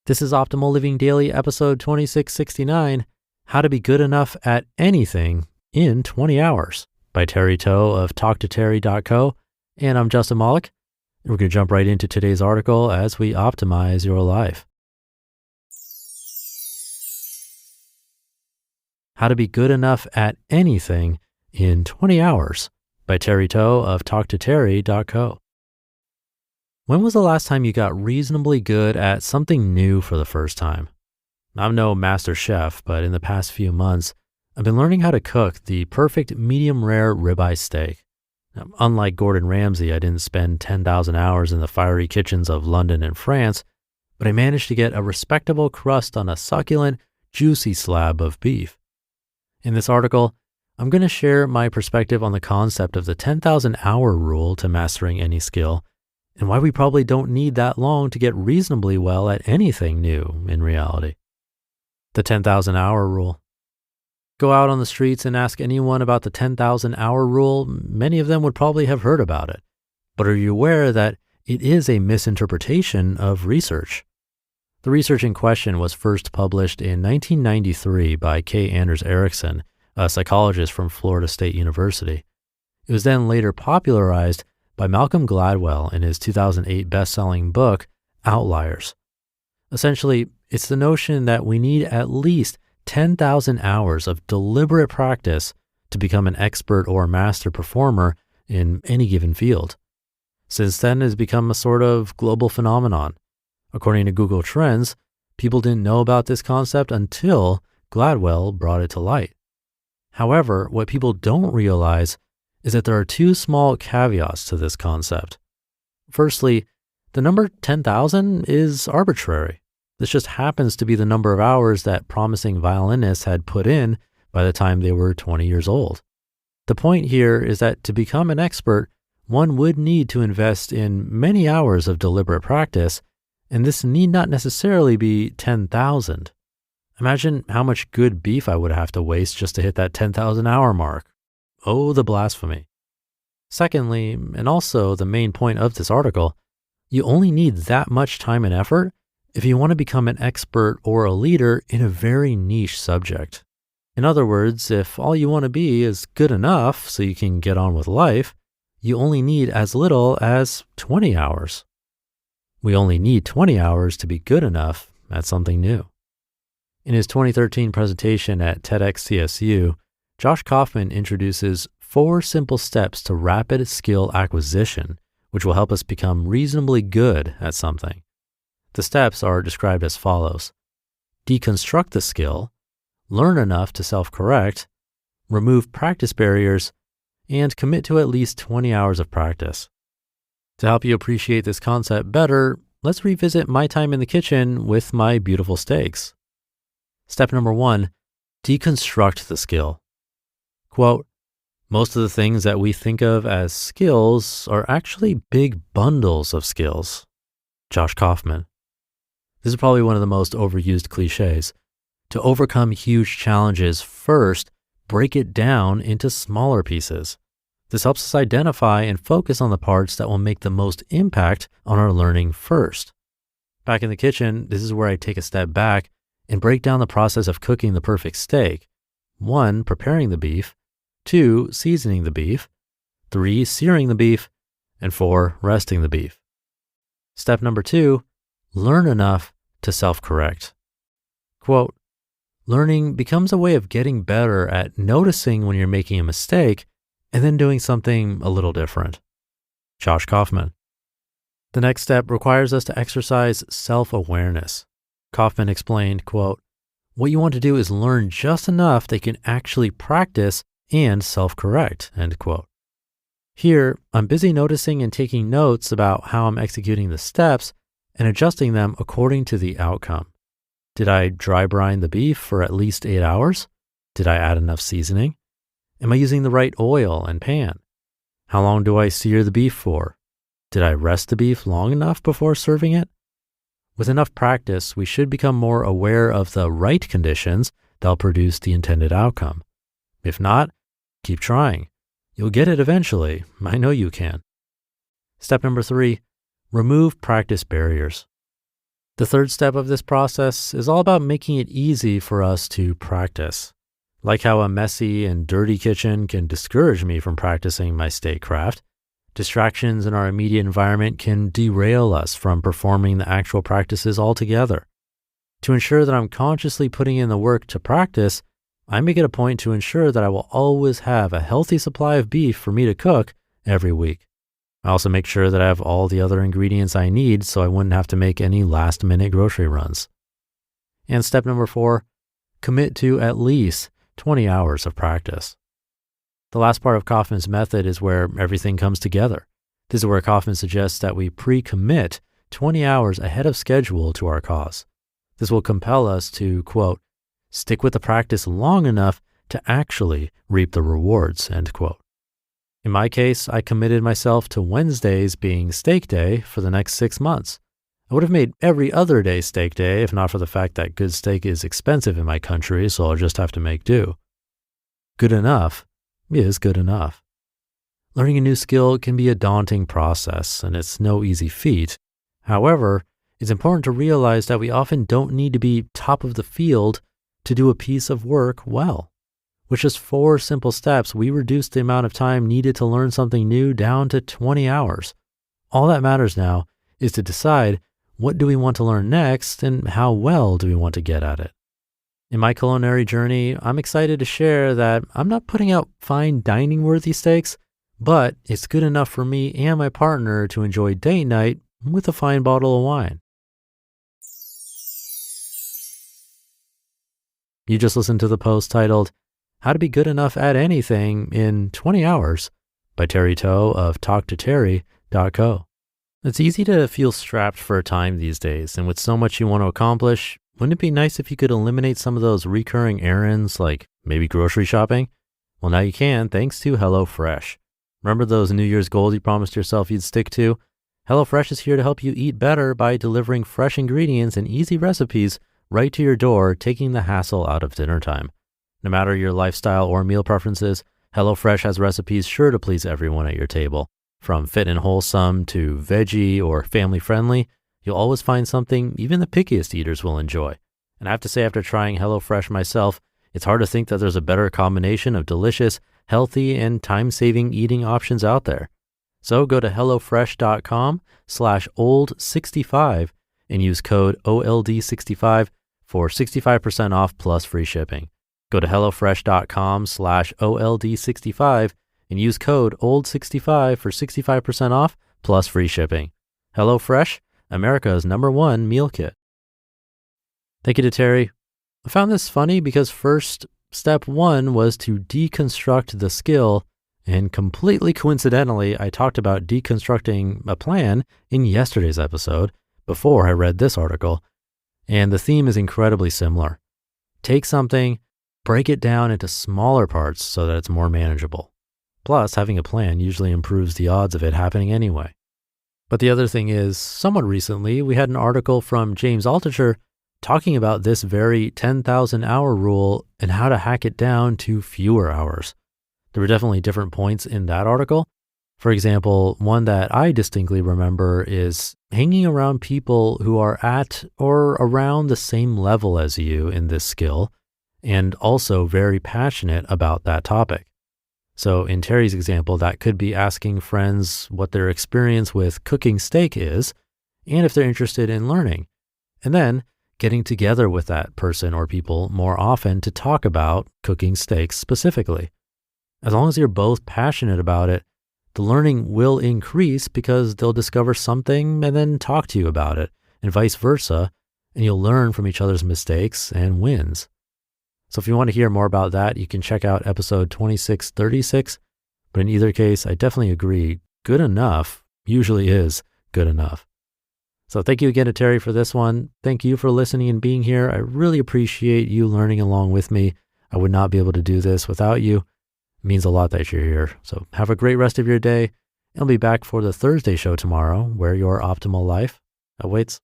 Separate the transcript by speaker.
Speaker 1: This is Optimal Living Daily, episode 2669, How to Be Good Enough at Anything in 20 Hours by Terry Toe of talktoterry.co. And I'm Justin Malik. And we're going to jump right into today's article as we optimize your life. How to Be Good Enough at Anything in 20 Hours by Terry Toe of talktoterry.co. When was the last time you got reasonably good at something new for the first time? I'm no master chef, but in the past few months, I've been learning how to cook the perfect medium rare ribeye steak. Now, unlike Gordon Ramsay, I didn't spend 10,000 hours in the fiery kitchens of London and France, but I managed to get a respectable crust on a succulent, juicy slab of beef. In this article, I'm going to share my perspective on the concept of the 10,000 hour rule to mastering any skill, and why we probably don't need that long to get reasonably well at anything new in reality. The 10,000 hour rule. Go out on the streets and ask anyone about the 10,000 hour rule, many of them would probably have heard about it. But are you aware that it is a misinterpretation of research? The research in question was first published in 1993 by K. Anders Ericsson, a psychologist from Florida State University. It was then later popularized by Malcolm Gladwell in his 2008 best-selling book, Outliers. Essentially, it's the notion that we need at least 10,000 hours of deliberate practice to become an expert or master performer in any given field. Since then, it has become a sort of global phenomenon. According to Google Trends, people didn't know about this concept until Gladwell brought it to light. However, what people don't realize is that there are two small caveats to this concept. Firstly, the number 10,000 is arbitrary. This just happens to be the number of hours that promising violinists had put in by the time they were 20 years old. The point here is that to become an expert, one would need to invest in many hours of deliberate practice, and this need not necessarily be 10,000. Imagine how much good beef I would have to waste just to hit that 10,000 hour mark. Oh, the blasphemy. Secondly, and also the main point of this article, you only need that much time and effort if you want to become an expert or a leader in a very niche subject. In other words, if all you want to be is good enough so you can get on with life, you only need as little as 20 hours. We only need 20 hours to be good enough at something new. In his 2013 presentation at TEDxCSU, Josh Kaufman introduces 4 simple steps to rapid skill acquisition, which will help us become reasonably good at something. The steps are described as follows: deconstruct the skill, learn enough to self-correct, remove practice barriers, and commit to at least 20 hours of practice. To help you appreciate this concept better, let's revisit my time in the kitchen with my beautiful steaks. Step number 1, deconstruct the skill. Quote, most of the things that we think of as skills are actually big bundles of skills. Josh Kaufman. This is probably one of the most overused cliches. To overcome huge challenges, first, break it down into smaller pieces. This helps us identify and focus on the parts that will make the most impact on our learning first. Back in the kitchen, this is where I take a step back and break down the process of cooking the perfect steak. 1, preparing the beef. 2, seasoning the beef. 3, searing the beef. And 4, resting the beef. Step number 2, learn enough to self-correct. Quote, learning becomes a way of getting better at noticing when you're making a mistake and then doing something a little different. Josh Kaufman. The next step requires us to exercise self-awareness. Kaufman explained, quote, what you want to do is learn just enough that you can actually practice and self-correct, end quote. Here, I'm busy noticing and taking notes about how I'm executing the steps and adjusting them according to the outcome. Did I dry brine the beef for at least 8 hours? Did I add enough seasoning? Am I using the right oil and pan? How long do I sear the beef for? Did I rest the beef long enough before serving it? With enough practice, we should become more aware of the right conditions that'll produce the intended outcome. If not, keep trying. You'll get it eventually. I know you can. Step number 3, remove practice barriers. The third step of this process is all about making it easy for us to practice. Like how a messy and dirty kitchen can discourage me from practicing my steak craft, distractions in our immediate environment can derail us from performing the actual practices altogether. To ensure that I'm consciously putting in the work to practice, I make it a point to ensure that I will always have a healthy supply of beef for me to cook every week. I also make sure that I have all the other ingredients I need so I wouldn't have to make any last-minute grocery runs. And step number 4, commit to at least 20 hours of practice. The last part of Kaufman's method is where everything comes together. This is where Kaufman suggests that we pre-commit 20 hours ahead of schedule to our cause. This will compel us to, quote, stick with the practice long enough to actually reap the rewards, end quote. In my case, I committed myself to Wednesdays being steak day for the next 6 months. I would have made every other day steak day if not for the fact that good steak is expensive in my country, so I'll just have to make do. Good enough is good enough. Learning a new skill can be a daunting process, and it's no easy feat. However, it's important to realize that we often don't need to be top of the field to do a piece of work well. With just 4 simple steps, we reduce the amount of time needed to learn something new down to 20 hours. All that matters now is to decide, what do we want to learn next and how well do we want to get at it? In my culinary journey, I'm excited to share that I'm not putting out fine dining worthy steaks, but it's good enough for me and my partner to enjoy date night with a fine bottle of wine. You just listened to the post titled, How to Be Good Enough at Anything in 20 Hours by Terry Toe of talktoterry.co. It's easy to feel strapped for time these days, and with so much you want to accomplish, wouldn't it be nice if you could eliminate some of those recurring errands like maybe grocery shopping? Well, now you can thanks to HelloFresh. Remember those New Year's goals you promised yourself you'd stick to? HelloFresh is here to help you eat better by delivering fresh ingredients and easy recipes right to your door, taking the hassle out of dinner time. No matter your lifestyle or meal preferences, HelloFresh has recipes sure to please everyone at your table. From fit and wholesome to veggie or family friendly, you'll always find something even the pickiest eaters will enjoy. And I have to say, after trying HelloFresh myself, it's hard to think that there's a better combination of delicious, healthy, and time-saving eating options out there. So go to hellofresh.com/old65 and use code OLD65 for 65% off plus free shipping. Go to hellofresh.com/OLD65 and use code OLD65 for 65% off plus free shipping. HelloFresh, America's #1 meal kit. Thank you to Terry. I found this funny because first, step 1 was to deconstruct the skill, and completely coincidentally, I talked about deconstructing a plan in yesterday's episode before I read this article, and the theme is incredibly similar. Take something, break it down into smaller parts so that it's more manageable. Plus, having a plan usually improves the odds of it happening anyway. But the other thing is, somewhat recently, we had an article from James Altucher talking about this very 10,000 hour rule and how to hack it down to fewer hours. There were definitely different points in that article. For example, one that I distinctly remember is hanging around people who are at or around the same level as you in this skill and also very passionate about that topic. So in Terry's example, that could be asking friends what their experience with cooking steak is and if they're interested in learning, and then getting together with that person or people more often to talk about cooking steaks specifically. As long as you're both passionate about it, the learning will increase because they'll discover something and then talk to you about it, and vice versa, and you'll learn from each other's mistakes and wins. So if you want to hear more about that, you can check out episode 2636. But in either case, I definitely agree, good enough usually is good enough. So thank you again to Terry for this one. Thank you for listening and being here. I really appreciate you learning along with me. I would not be able to do this without you. It means a lot that you're here. So have a great rest of your day. I'll be back for the Thursday show tomorrow, where your optimal life awaits.